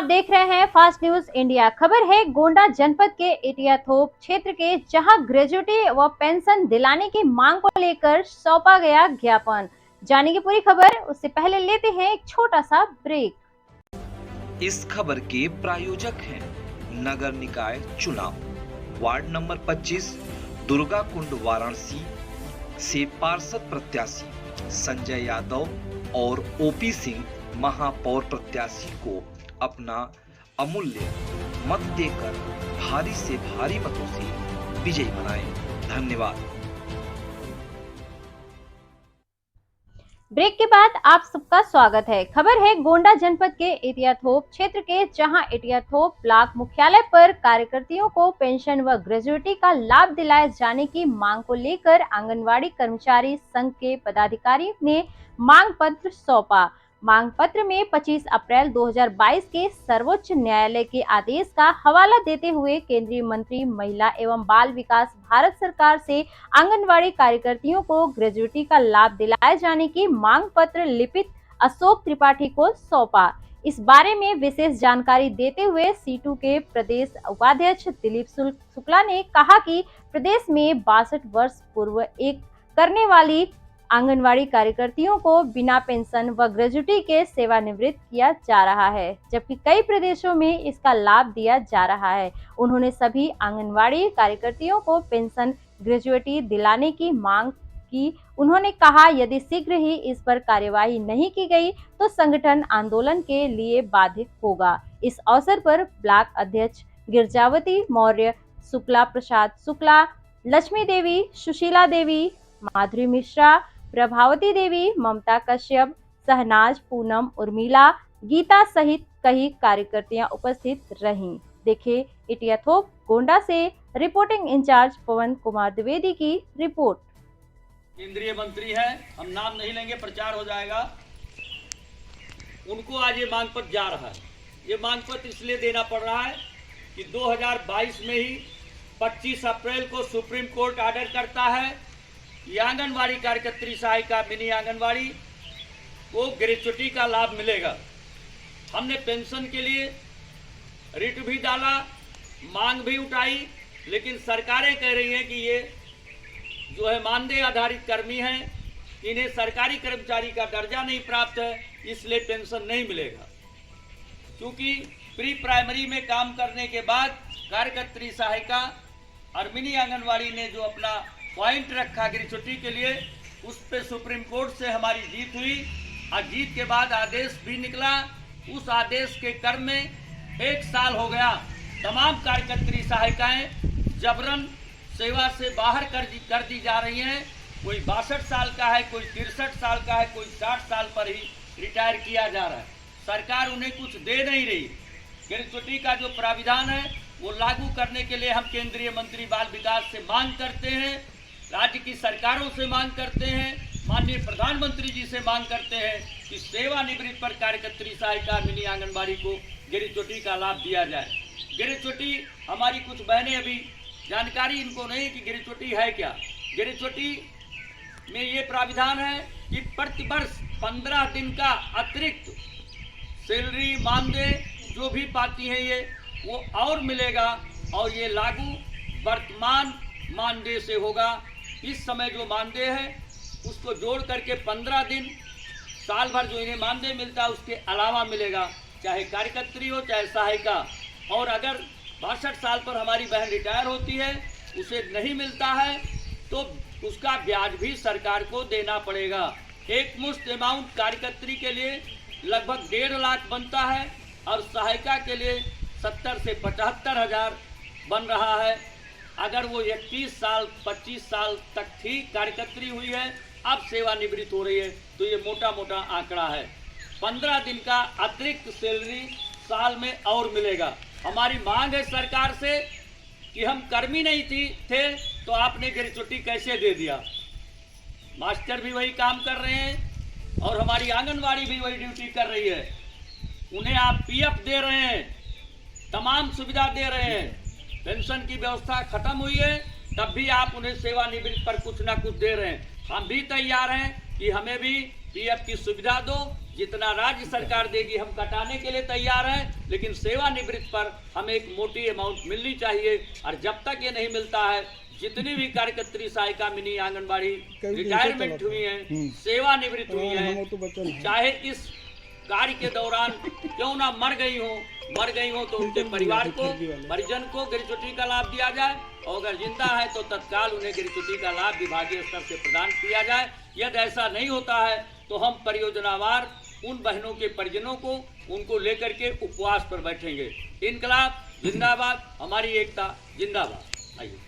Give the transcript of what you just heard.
देख रहे हैं फास्ट न्यूज इंडिया। खबर है गोंडा जनपद के एटिया थोप क्षेत्र के, जहां ग्रेजुएटी व पेंशन दिलाने की मांग को लेकर सौंपा गया ज्ञापन। जानेंगे पूरी खबर, उससे पहले लेते हैं एक छोटा सा ब्रेक। इस खबर के प्रायोजक हैं नगर निकाय चुनाव, वार्ड नंबर 25 दुर्गा कुंड वाराणसी से पार्षद प्रत्याशी संजय यादव और ओपी सिंह महापौर प्रत्याशी को अपना अमूल्य मत देकर भारी से भारी मतों से विजयी बनाएं। धन्यवाद। ब्रेक के बाद आप सबका स्वागत है। खबर है गोंडा जनपद के एटिया थोप क्षेत्र के, जहां एटिया थोप ब्लॉक मुख्यालय पर कार्यकर्तियों को पेंशन व ग्रेजुएटी का लाभ दिलाए जाने की मांग को लेकर आंगनवाड़ी कर्मचारी संघ के पदाधिकारी ने मांग पत्र सौंपा। मांग पत्र में 25 अप्रैल 2022 के सर्वोच्च न्यायालय के आदेश का हवाला देते हुए केंद्रीय मंत्री महिला एवं बाल विकास भारत सरकार से आंगनवाड़ी कार्यकर्तियों को ग्रेजुएटी का लाभ दिलाए जाने की मांग पत्र लिपित अशोक त्रिपाठी को सौंपा। इस बारे में विशेष जानकारी देते हुए सीटू के प्रदेश उपाध्यक्ष दिलीप शुक्ला ने कहा कि प्रदेश में 62 वर्ष पूर्व एक करने वाली आंगनवाड़ी कार्यकर्तियों को बिना पेंशन व ग्रेजुएटी के सेवानिवृत्त किया जा रहा है, जबकि कई प्रदेशों में इसका लाभ दिया जा रहा है। उन्होंने सभी आंगनवाड़ी कार्यकर्तियों को पेंशन ग्रेजुएटी दिलाने की मांग की। उन्होंने कहा, यदि शीघ्र ही इस पर कार्यवाही नहीं की गई तो संगठन आंदोलन के लिए बाधित होगा। इस अवसर पर ब्लॉक अध्यक्ष गिरजावती मौर्य, शुक्ला प्रसाद शुक्ला, लक्ष्मी देवी, सुशीला देवी, माधुरी मिश्रा, प्रभावती देवी, ममता कश्यप, सहनाज, पूनम, उर्मिला, गीता सहित कई कार्यकर्तियां उपस्थित रहीं। देखिए एटिया थोप गोंडा से रिपोर्टिंग इंचार्ज पवन कुमार द्विवेदी की रिपोर्ट। केंद्रीय मंत्री है, हम नाम नहीं लेंगे, प्रचार हो जाएगा। उनको आज ये मांग पत्र जा रहा है। ये मांग पत्र इसलिए देना पड़ रहा है कि 2022 में ही 25 अप्रैल को सुप्रीम कोर्ट ऑर्डर करता है ये आंगनवाड़ी कार्यकर्त्री सहायिका मिनी आंगनवाड़ी को ग्रेजुएटी का लाभ मिलेगा। हमने पेंशन के लिए रिट भी डाला, मांग भी उठाई, लेकिन सरकारें कह रही हैं कि ये जो है मानदेय आधारित कर्मी हैं, इन्हें सरकारी कर्मचारी का दर्जा नहीं प्राप्त है, इसलिए पेंशन नहीं मिलेगा। क्योंकि प्री प्राइमरी में काम करने के बाद कार्यकर्त्री सहायिका और मिनी आंगनवाड़ी ने जो अपना पॉइंट रखा ग्रेजुएटी के लिए, उस पे सुप्रीम कोर्ट से हमारी जीत हुई और जीत के बाद आदेश भी निकला। उस आदेश के क्रम में 1 साल हो गया तमाम कार्यकर्त्री सहायिकाएं जबरन सेवा से बाहर कर दी जा रही हैं। कोई 62 साल का है, कोई 63 साल का है, कोई 60 साल पर ही रिटायर किया जा रहा है। सरकार उन्हें कुछ दे नहीं रही। ग्रेजुएटी का जो प्राविधान है वो लागू करने के लिए हम केंद्रीय मंत्री बाल विकास से मांग करते हैं, राज्य की सरकारों से मांग करते हैं, माननीय प्रधानमंत्री जी से मांग करते हैं कि सेवानिवृत्त पर कार्यकर्त्री सहायिका मिनी आंगनबाड़ी को ग्रेजुएटी का लाभ दिया जाए। ग्रेजुएटी हमारी कुछ बहनें अभी जानकारी इनको नहीं कि ग्रेजुएटी है क्या। ग्रेजुएटी में ये प्राविधान है कि प्रति वर्ष 15 दिन का अतिरिक्त सैलरी मानदेय जो भी पाती हैं ये वो और मिलेगा, और ये लागू वर्तमान मानदेय से होगा। इस समय जो मानदेय है उसको जोड़ करके 15 दिन साल भर जो इन्हें मानदेय मिलता है उसके अलावा मिलेगा, चाहे कार्यकर्त्री हो चाहे सहायिका। और अगर 62 साल पर हमारी बहन रिटायर होती है, उसे नहीं मिलता है तो उसका ब्याज भी सरकार को देना पड़ेगा। एक मुश्त अमाउंट कार्यकर्त्री के लिए लगभग 1.5 लाख बनता है और सहायिका के लिए 70 से 75 हज़ार बन रहा है। अगर वो 21 साल 25 साल तक थी कार्यकर्त्री हुई है, अब सेवानिवृत्त हो रही है, तो ये मोटा मोटा आंकड़ा है। 15 दिन का अतिरिक्त सैलरी साल में और मिलेगा। हमारी मांग है सरकार से कि हम कर्मी नहीं थे तो आपने ग्रेजुएटी कैसे दे दिया। मास्टर भी वही काम कर रहे हैं और हमारी आंगनवाड़ी भी वही ड्यूटी कर रही है। उन्हें आप पीएफ दे रहे हैं, तमाम सुविधा दे रहे हैं, पेंशन की व्यवस्था खत्म हुई है, तब भी आप उन्हें सेवानिवृत्त पर कुछ ना कुछ दे रहे हैं। हम भी तैयार हैं कि हमें भी पीएफ की सुविधा दो, जितना राज्य सरकार देगी हम कटाने के लिए तैयार हैं, लेकिन सेवानिवृत्त पर हमें एक मोटी अमाउंट मिलनी चाहिए। और जब तक ये नहीं मिलता है, जितनी भी कार्यकर्त्री, सहायिका, मिनी आंगनबाड़ी रिटायरमेंट हुई हैं, सेवानिवृत्त हुई हैं, चाहे इस कार्य के दौरान क्यों ना मर गई हो तो उनके परिवार को, परिजन को ग्रेच्युटी का लाभ दिया जाए, और अगर जिंदा है तो तत्काल उन्हें ग्रेच्युटी का लाभ विभागीय स्तर से प्रदान किया जाए। यदि ऐसा नहीं होता है तो हम परियोजनावार उन बहनों के परिजनों को, उनको लेकर के उपवास पर बैठेंगे। इनकलाब जिंदाबाद, हमारी एकता जिंदाबाद। आइए।